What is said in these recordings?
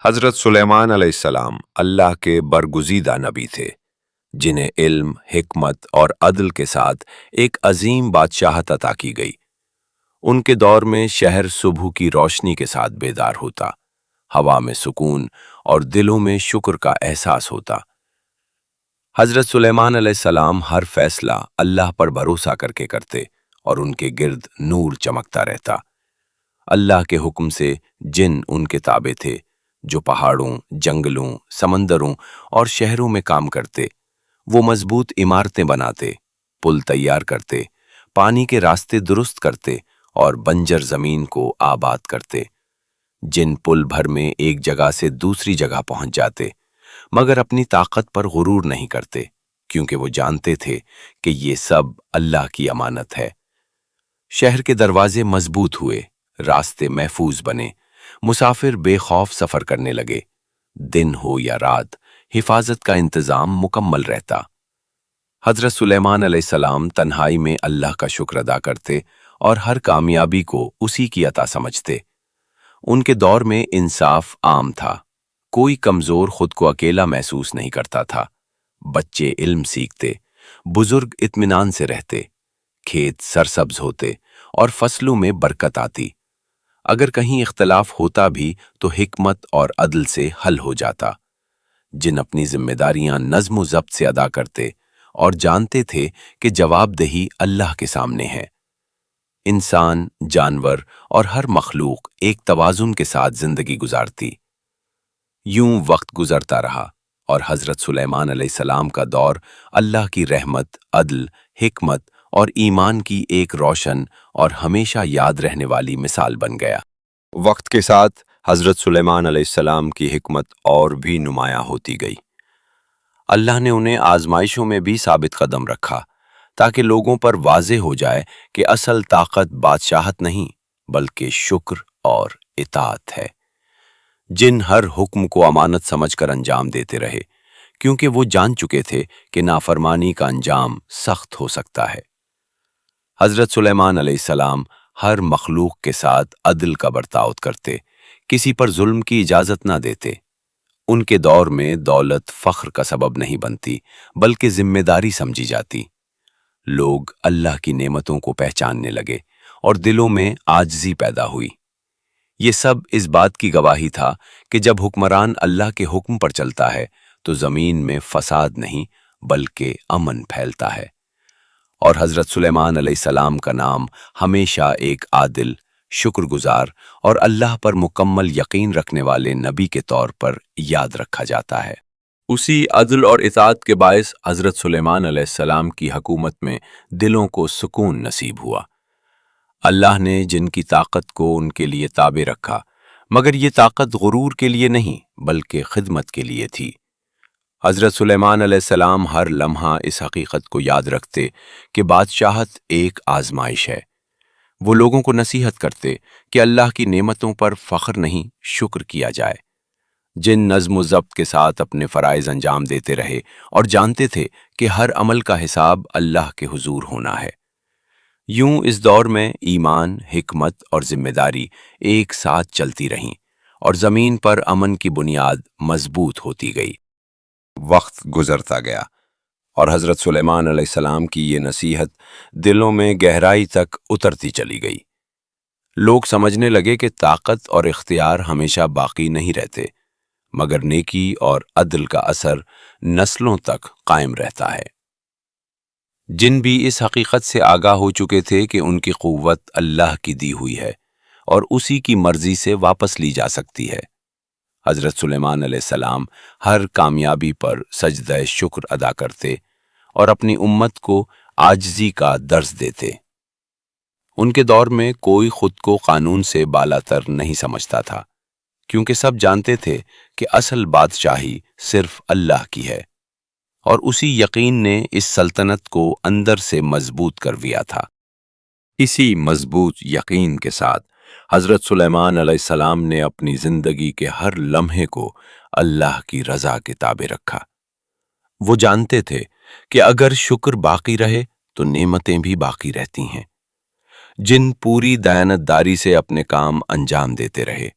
हज़रत सुलेमान अलैहिस्सलाम अल्लाह के बरगुज़ीदा नबी थे, जिन्हें इल्म, हिकमत और अदल के साथ एक अजीम बादशाहत अता की गई। उनके दौर में शहर सुबह की रोशनी के साथ बेदार होता, हवा में सुकून और दिलों में शुक्र का एहसास होता। हज़रत सुलेमान अलैहिस्सलाम हर फैसला अल्लाह पर भरोसा करके करते और उनके गिर्द नूर चमकता रहता। अल्लाह के हुक्म से जिन उनके ताबे थे, जो पहाड़ों, जंगलों, समंदरों और शहरों में काम करते। वो मजबूत इमारतें बनाते, पुल तैयार करते, पानी के रास्ते दुरुस्त करते और बंजर जमीन को आबाद करते। जिन पुल भर में एक जगह से दूसरी जगह पहुंच जाते, मगर अपनी ताकत पर गुरूर नहीं करते, क्योंकि वो जानते थे कि ये सब अल्लाह की अमानत है। शहर के दरवाजे मजबूत हुए, रास्ते महफूज बने, मुसाफिर बेखौफ सफर करने लगे। दिन हो या रात, हिफाजत का इंतजाम मुकम्मल रहता। हजरत सुलेमान अलैहिस्सलाम तन्हाई में अल्लाह का शुक्र अदा करते और हर कामयाबी को उसी की अता समझते। उनके दौर में इंसाफ आम था, कोई कमजोर खुद को अकेला महसूस नहीं करता था। बच्चे इल्म सीखते, बुजुर्ग इत्मीनान से रहते, खेत सरसब्ज होते और फसलों में बरकत आती। अगर कहीं इख्तलाफ होता भी तो हिकमत और अदल से हल हो जाता। जिन अपनी जिम्मेदारियां नज्म ज़ब्त से अदा करते और जानते थे कि जवाबदेही अल्लाह के सामने है। इंसान, जानवर और हर मखलूक एक तवाजुन के साथ जिंदगी गुजारती। यूं वक्त गुजरता रहा और हजरत सुलेमान अलैहिस्सलाम का दौर अल्लाह की रहमत, अदल, हिकमत और ईमान की एक रोशन और हमेशा याद रहने वाली मिसाल बन गया। वक्त के साथ हजरत सुलेमान अलैहिस्सलाम की हिकमत और भी नुमायां होती गई। अल्लाह ने उन्हें आजमाइशों में भी साबित कदम रखा, ताकि लोगों पर वाज़े हो जाए कि असल ताकत बादशाहत नहीं, बल्कि शुक्र और इताअत है। जिन हर हुक्म को अमानत समझकर अंजाम देते रहे, क्योंकि वो जान चुके थे कि नाफरमानी का अंजाम सख्त हो सकता है। हजरत सुलेमान अलैहिस्सलाम हर मखलूक के साथ अदल का बर्ताव करते, किसी पर जुल्म की इजाजत ना देते। उनके दौर में दौलत फख्र का सबब नहीं बनती, बल्कि जिम्मेदारी समझी जाती। लोग अल्लाह की नेमतों को पहचानने लगे और दिलों में आजिज़ी पैदा हुई। ये सब इस बात की गवाही था कि जब हुक्मरान अल्लाह के हुक्म पर चलता है तो जमीन में फसाद नहीं, बल्कि अमन फैलता है। और हजरत सुलेमान अलैहिस्सलाम का नाम हमेशा एक आदिल, शुक्रगुजार और अल्लाह पर मुकम्मल यकीन रखने वाले नबी के तौर पर याद रखा जाता है। उसी अदल और इताअत के बायस हजरत सुलेमान अलैहिस्सलाम की हुकूमत में दिलों को सुकून नसीब हुआ। अल्लाह ने जिनकी ताकत को उनके लिए ताबे रखा, मगर ये ताकत गुरूर के लिए नहीं, बल्कि खिदमत के लिए थी। हजरत सुलेमान अलैहिस्सलाम हर लम्हा इस हकीकत को याद रखते कि बादशाहत एक आजमाइश है। वो लोगों को नसीहत करते कि अल्लाह की नेमतों पर फख्र नहीं, शुक्र किया जाए। जिन नज़्म ज़ब्त के साथ अपने फ़राइज़ अंजाम देते रहे और जानते थे कि हर अमल का हिसाब अल्लाह के हुजूर होना है। यूं इस दौर में ईमान, हिकमत और जिम्मेदारी एक साथ चलती रहीं और ज़मीन पर अमन की बुनियाद मजबूत होती गई। वक्त गुजरता गया और हजरत सुलेमान अलैहिस्सलाम की ये नसीहत दिलों में गहराई तक उतरती चली गई। लोग समझने लगे कि ताकत और इख्तियार हमेशा बाकी नहीं रहते, मगर नेकी और अदल का असर नस्लों तक कायम रहता है। जिन भी इस हकीकत से आगाह हो चुके थे कि उनकी क़ुव्वत अल्लाह की दी हुई है और उसी की मर्जी से वापस ली जा सकती है, हजरत सुलेमान अलैहिस्सलाम हर कामयाबी पर सजदे शुक्र अदा करते और अपनी उम्मत को आजिज़ी का दर्स देते। उनके दौर में कोई खुद को कानून से बालातर नहीं समझता था, क्योंकि सब जानते थे कि असल बादशाही सिर्फ अल्लाह की है, और उसी यकीन ने इस सल्तनत को अंदर से मजबूत कर दिया था। इसी मजबूत यकीन के साथ हजरत सुलेमान अलैहिस्सलाम ने अपनी जिंदगी के हर लम्हे को अल्लाह की रजा के ताबे रखा। वो जानते थे कि अगर शुक्र बाकी रहे तो नेमतें भी बाकी रहती हैं। जिन पूरी दयानतदारी से अपने काम अंजाम देते रहे,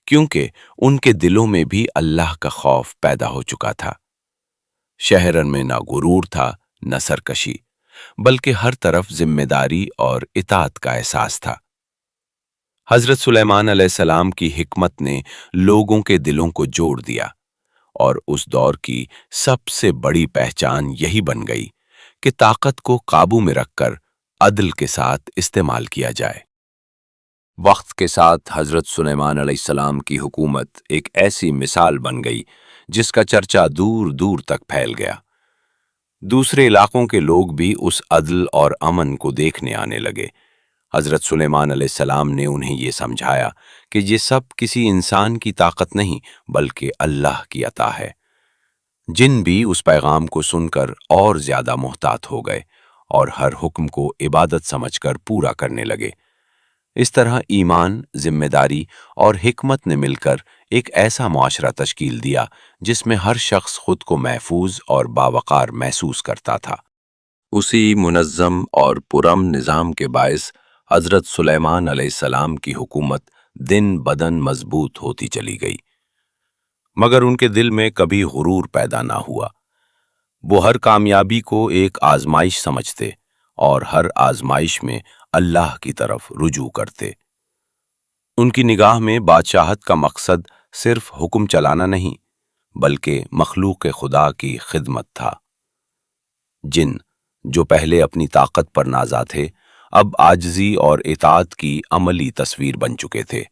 क्योंकि उनके दिलों में भी अल्लाह का खौफ पैदा हो चुका था। शहरन में ना गुरूर था, न सरकशी, बल्कि हर तरफ जिम्मेदारी और इताअत का एहसास था। हजरत सुलेमान अलैहिस्सलाम की हिकमत ने लोगों के दिलों को जोड़ दिया, और उस दौर की सबसे बड़ी पहचान यही बन गई कि ताकत को काबू में रखकर अदल के साथ इस्तेमाल किया जाए। वक्त के साथ हजरत सुलेमान अलैहिस्सलाम की हुकूमत एक ऐसी मिसाल बन गई जिसका चर्चा दूर दूर तक फैल गया। दूसरे इलाकों के लोग भी उस अदल और अमन को देखने आने लगे। हजरत सुलेमान अलैहिस्सलाम ने उन्हें ये समझाया कि ये सब किसी इंसान की ताकत नहीं बल्कि अल्लाह की अता है। जिन भी उस पैगाम को सुनकर और ज्यादा मोहतात हो गए और हर हुक्म को इबादत समझकर पूरा करने लगे। इस तरह ईमान, जिम्मेदारी और हिकमत ने मिलकर एक ऐसा मुआशरा तश्कील दिया जिसमें हर शख्स खुद को महफूज और बावकार महसूस करता था। उसी मुनज़्ज़म और पुरअमन निज़ाम के बायस हज़रत सुलेमान अलैहिस्सलाम की हुकूमत दिन बदन मजबूत होती चली गई, मगर उनके दिल में कभी गुरूर पैदा ना हुआ। वो हर कामयाबी को एक आजमाइश समझते और हर आजमाइश में अल्लाह की तरफ रुजू करते। उनकी निगाह में बादशाहत का मकसद सिर्फ हुक्म चलाना नहीं बल्कि मखलूक खुदा की खिदमत था। जिन जो पहले अपनी ताकत पर नाज़ा थे, अब आजिज़ी और इताअत की अमली तस्वीर बन चुके थे।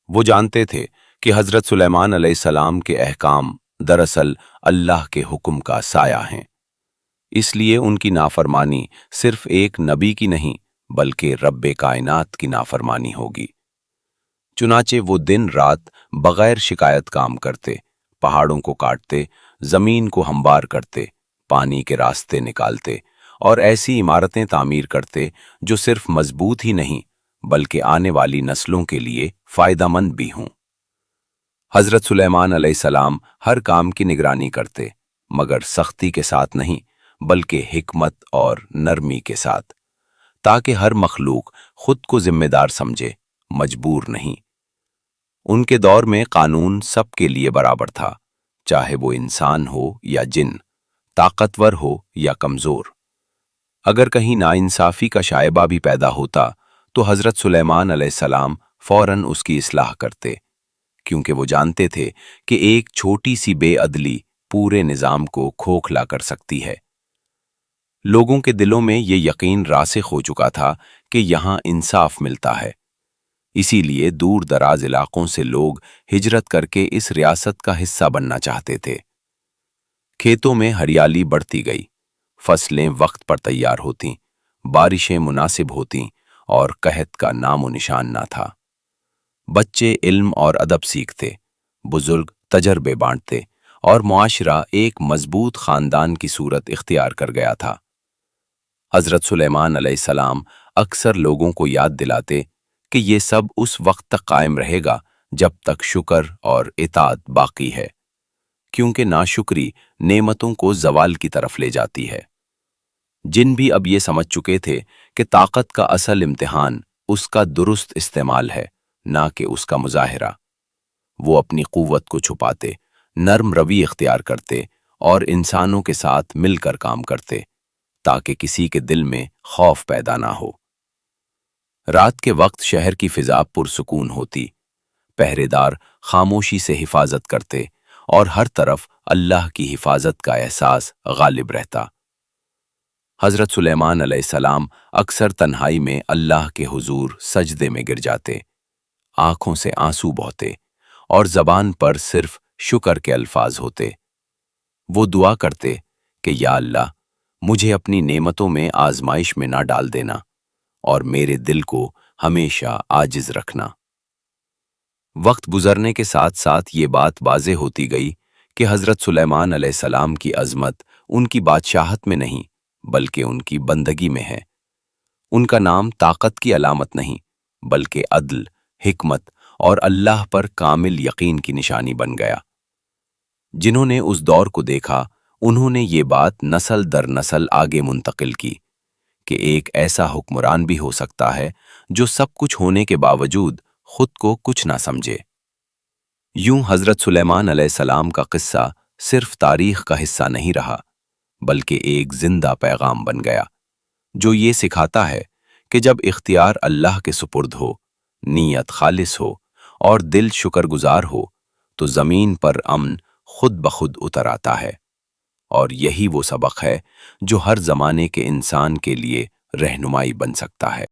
वो जानते थे कि हज़रत सुलेमान अलैहिस्सलाम के अहकाम दरअसल अल्लाह के हुक्म का साया हैं। इसलिए उनकी नाफरमानी सिर्फ एक नबी की नहीं बल्कि रब्बे कायनात की नाफरमानी होगी। चुनाचे वो दिन रात बगैर शिकायत काम करते, पहाड़ों को काटते, जमीन को हमवार करते, पानी के रास्ते निकालते और ऐसी इमारतें तामीर करते जो सिर्फ मजबूत ही नहीं बल्कि आने वाली नस्लों के लिए फायदामंद भी हों। हजरत सुलेमान अलैहिस्सलाम हर काम की निगरानी करते, मगर सख्ती के साथ नहीं बल्कि हिकमत और नरमी के साथ, ताकि हर मखलूक खुद को जिम्मेदार समझे, मजबूर नहीं। उनके दौर में कानून सबके लिए बराबर था, चाहे वो इंसान हो या जिन, ताकतवर हो या कमजोर। अगर कहीं नाइंसाफी का शायबा भी पैदा होता तो हजरत सुलेमान अलैहिस्सलाम फौरन उसकी इस्लाह करते, क्योंकि वो जानते थे कि एक छोटी सी बेअदली पूरे निजाम को खोखला कर सकती है। लोगों के दिलों में ये यकीन रासिख हो चुका था कि यहाँ इंसाफ मिलता है। इसीलिए दूर दराज इलाकों से लोग हिजरत करके इस रियासत का हिस्सा बनना चाहते थे। खेतों में हरियाली बढ़ती गई, फसलें वक्त पर तैयार होतीं, बारिशें मुनासिब होतीं और कहत का नामो निशान ना था। बच्चे इल्म और अदब सीखते, बुजुर्ग तजर्बे बांटते और मुआशरा एक मजबूत खानदान की सूरत इख्तियार कर गया था। हजरत सुलेमान अलैहिस्सलाम अक्सर लोगों को याद दिलाते कि ये सब उस वक्त तक कायम रहेगा जब तक शुक्र और इताअत बाकी है, क्योंकि नाशुक्री नेमतों को जवाल की तरफ ले जाती है। जिन भी अब ये समझ चुके थे कि ताकत का असल इम्तिहान उसका दुरुस्त इस्तेमाल है, ना कि उसका मुजाहिरा, वो अपनी कुव्वत को छुपाते, नर्म रवि इख्तियार करते और इंसानों के साथ मिलकर काम करते, ताकि किसी के दिल में खौफ पैदा ना हो। रात के वक्त शहर की फिजा पुरसुकून होती, पहरेदार खामोशी से हिफाजत करते और हर तरफ अल्लाह की हिफाजत का एहसास गालिब रहता। हजरत सुलेमान अलैहिस्सलाम अक्सर तन्हाई में अल्लाह के हुजूर सजदे में गिर जाते, आंखों से आंसू बहते और जबान पर सिर्फ शुक्र के अल्फाज होते। वो दुआ करते कि या अल्लाह, मुझे अपनी नेमतों में आजमाइश में ना डाल देना और मेरे दिल को हमेशा आजिज रखना। वक्त गुजरने के साथ साथ ये बात वाज़े होती गई कि हजरत सुलेमान अलैहिस्सलाम की अजमत उनकी बादशाहत में नहीं बल्कि उनकी बंदगी में है। उनका नाम ताकत की अलामत नहीं बल्कि अदल, हिकमत और अल्लाह पर कामिल यकीन की निशानी बन गया। जिन्होंने उस दौर को देखा, उन्होंने ये बात नस्ल दर नस्ल आगे मुंतकिल की कि एक ऐसा हुक्मरान भी हो सकता है जो सब कुछ होने के बावजूद खुद को कुछ ना समझे। یوں حضرت سلیمان علیہ السلام کا قصہ صرف تاریخ کا حصہ نہیں رہا، بلکہ ایک زندہ پیغام بن گیا جو یہ سکھاتا ہے کہ جب اختیار اللہ کے سپرد ہو، نیت خالص ہو اور دل شکر گزار ہو تو زمین پر امن خود بخود اتر آتا ہے۔ اور یہی وہ سبق ہے جو ہر زمانے کے انسان کے لیے رہنمائی بن سکتا ہے۔